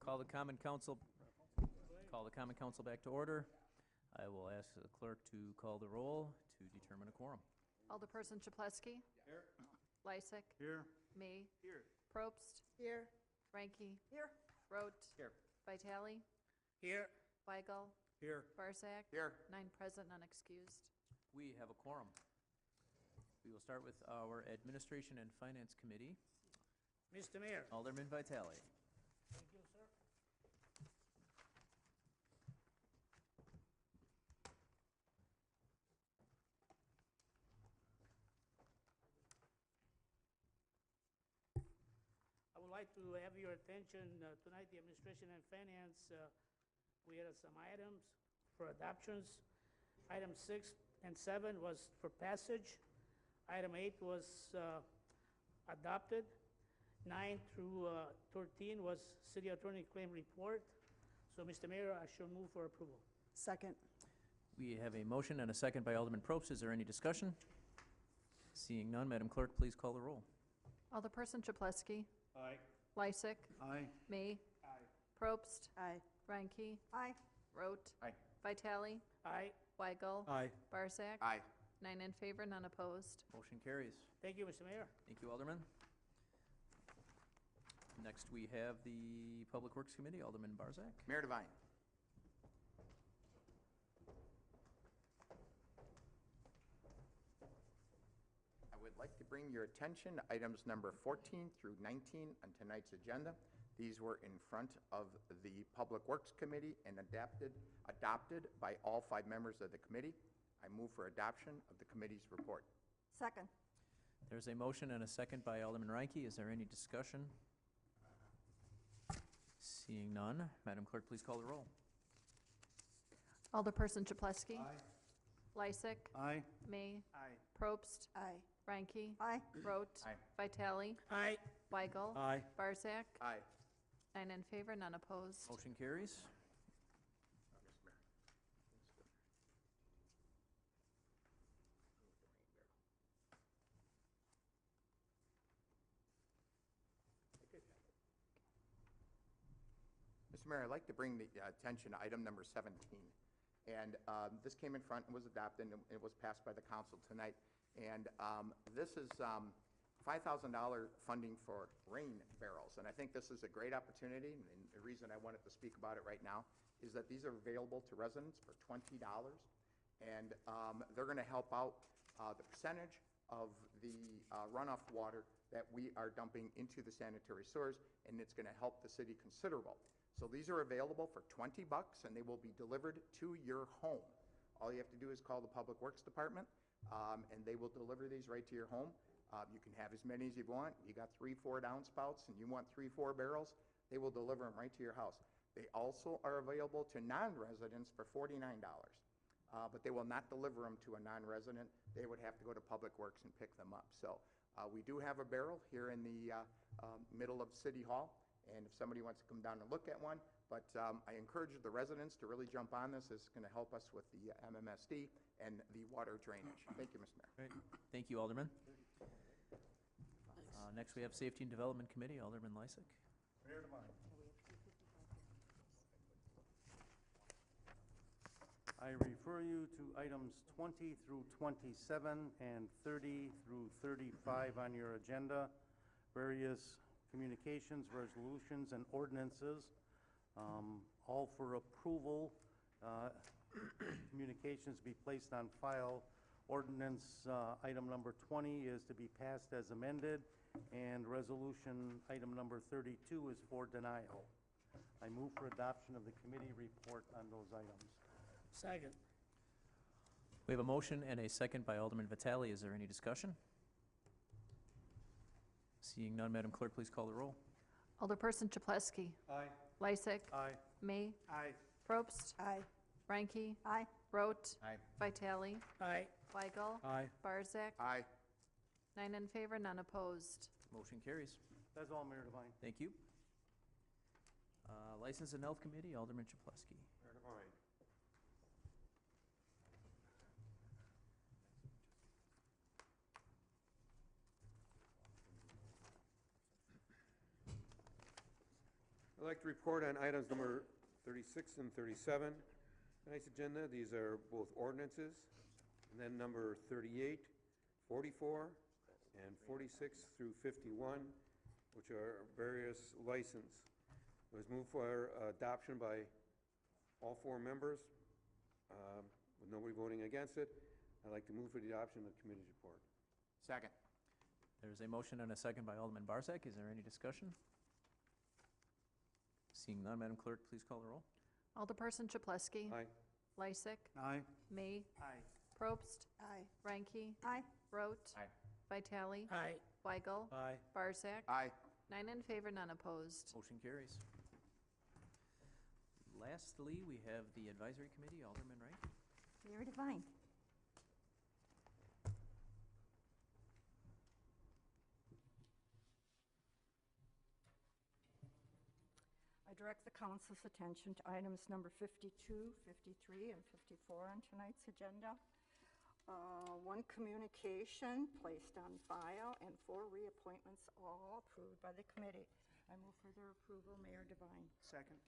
Call the Common Council back to order. I will ask the clerk to call the roll to determine a quorum. Alderperson Chapletsky. Here. Lysick. Here. May. Here. Probst. Here. Ranky. Here. Rote. Here. Vitale. Here. Weigel. Here. Barzak. Here. 9 present, none excused. We have a quorum. We will start with our Administration and Finance Committee. Mr. Mayor. Alderman Vitale. Thank you, sir. I would like to have your attention tonight, the Administration and Finance. We had some items for adoptions. Item 6 and 7 was for passage. Item 8 was adopted. 9 through 13 was City Attorney Claim Report. So, Mr. Mayor, I shall move for approval. Second. We have a motion and a second by Alderman Probst. Is there any discussion? Seeing none, Madam Clerk, please call the roll. Alderperson Chapletsky. Aye. Lysick. Aye. May. Aye. Probst. Aye. Ranky. Aye. Rote. Aye. Vitale. Aye. Weigel. Aye. Barzak. Aye. 9 in favor, none opposed. Motion carries. Thank you, Mr. Mayor. Thank you, Alderman. Next, we have the Public Works Committee, Alderman Barzak. Mayor Devine. I would like to bring your attention to items number 14 through 19 on tonight's agenda. These were in front of the Public Works Committee and adopted by all 5 members of the committee. I move for adoption of the committee's report. Second. There's a motion and a second by Alderman Reinke. Is there any discussion? Seeing none, Madam Clerk, please call the roll. Alderperson Chapletsky. Lysick. Aye. May. Aye. Probst. Aye. Ranky. Aye. Rote. Aye. Vitale. Aye. Weigel. Aye. Barzak. Aye. 9 in favor, none opposed. Motion carries. Mr. Mayor, I'd like to bring the attention to item number 17. And this came in front and was adopted, and it was passed by the council tonight. And this is $5,000 funding for rain barrels. And I think this is a great opportunity, and the reason I wanted to speak about it right now is that these are available to residents for $20. And they're going to help out the percentage of the runoff water that we are dumping into the sanitary sewers, and it's going to help the city considerable. So these are available for $20, and they will be delivered to your home. All you have to do is call the Public Works Department, and they will deliver these right to your home. You can have as many as you want. You got 3, 4 downspouts, and you want 3, 4 barrels, they will deliver them right to your house. They also are available to non-residents for $49, but they will not deliver them to a non-resident. They would have to go to Public Works and pick them up. So we do have a barrel here in the middle of City Hall. And if somebody wants to come down and look at one, but I encourage the residents to really jump on this. It's going to help us with the MMSD and the water drainage. Thank you, Mr. Mayor. Great. Thank you, Alderman. Next, we have Safety and Development Committee, Alderman Lysick. Mayor Devine. I refer you to items 20 through 27 and 30 through 35 on your agenda. Various communications, resolutions, and ordinances, all for approval. Communications be placed on file. Ordinance item number 20 is to be passed as amended, and resolution item number 32 is for denial. I move for adoption of the committee report on those items. Second. We have a motion and a second by Alderman Vitale. Is there any discussion? Seeing none, Madam Clerk, please call the roll. Alderperson Chapletsky. Aye. Lysick. Aye. May. Aye. Probst. Aye. Ranky. Aye. Rote. Aye. Vitale. Aye. Weigel. Aye. Barzak. Aye. 9 in favor, none opposed. Motion carries. That's all, Mayor Devine. Thank you. License and Health Committee, Alderman Chapletsky. Mayor Devine. I'd like to report on items number 36 and 37. Tonight's agenda, these are both ordinances. And then number 38, 44, and 46 through 51, which are various license. It was moved for adoption by all four members, with nobody voting against it. I'd like to move for the adoption of the committee's report. Second. There's a motion and a second by Alderman Barzak. Is there any discussion? Seeing none, Madam Clerk, please call the roll. Alderperson Chapletsky. Aye. Lysick. Aye. May. Aye. Probst. Aye. Ranky. Aye. Rote. Aye. Vitale. Aye. Weigel. Aye. Barzak. Aye. 9 in favor, none opposed. Motion carries. Lastly, we have the Advisory Committee. Alderman Wright. Mayor Devine. I direct the council's attention to items number 52, 53, and 54 on tonight's agenda. One communication placed on file, and 4 reappointments, all approved by the committee. I move for their approval, Mayor Devine. Second.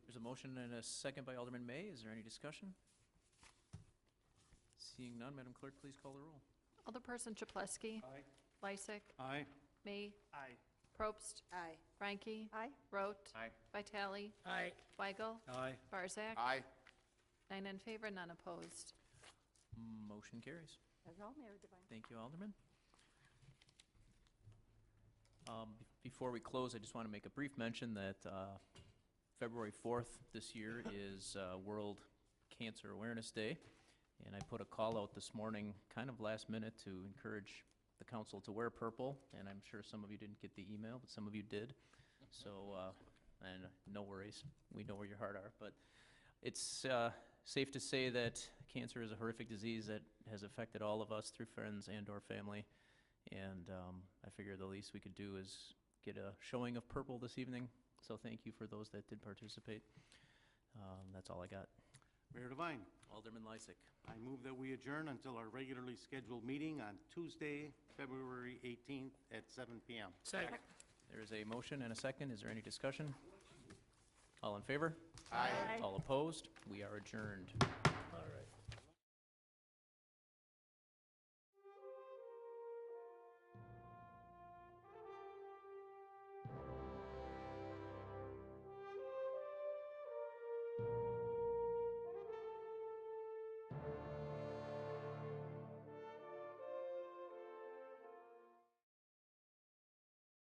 There's a motion and a second by Alderman May. Is there any discussion? Seeing none, Madam Clerk, please call the roll. Alderperson Chapletsky. Aye. Lysick. Aye. May. Aye. Probst. Aye. Ranky. Aye. Rote. Aye. Vitale. Aye. Weigel. Aye. Barzak. Aye. 9 in favor, none opposed. Motion carries. That's all, Mayor Devine. Thank you, Alderman. Before we close, I just want to make a brief mention that February 4th this year is World Cancer Awareness Day, and I put a call out this morning, kind of last minute, to encourage the council to wear purple, and I'm sure some of you didn't get the email, but some of you did. So, and no worries, we know where your heart are, but it's safe to say that cancer is a horrific disease that has affected all of us through friends and or family, and I figure the least we could do is get a showing of purple this evening, so thank you for those that did participate. That's all I got. Mayor Devine, Alderman Lysick. I move that we adjourn until our regularly scheduled meeting on Tuesday, February 18th at 7 p.m. Second. There is a motion and a second. Is there any discussion? All in favor? Aye. All opposed? We are adjourned. All right.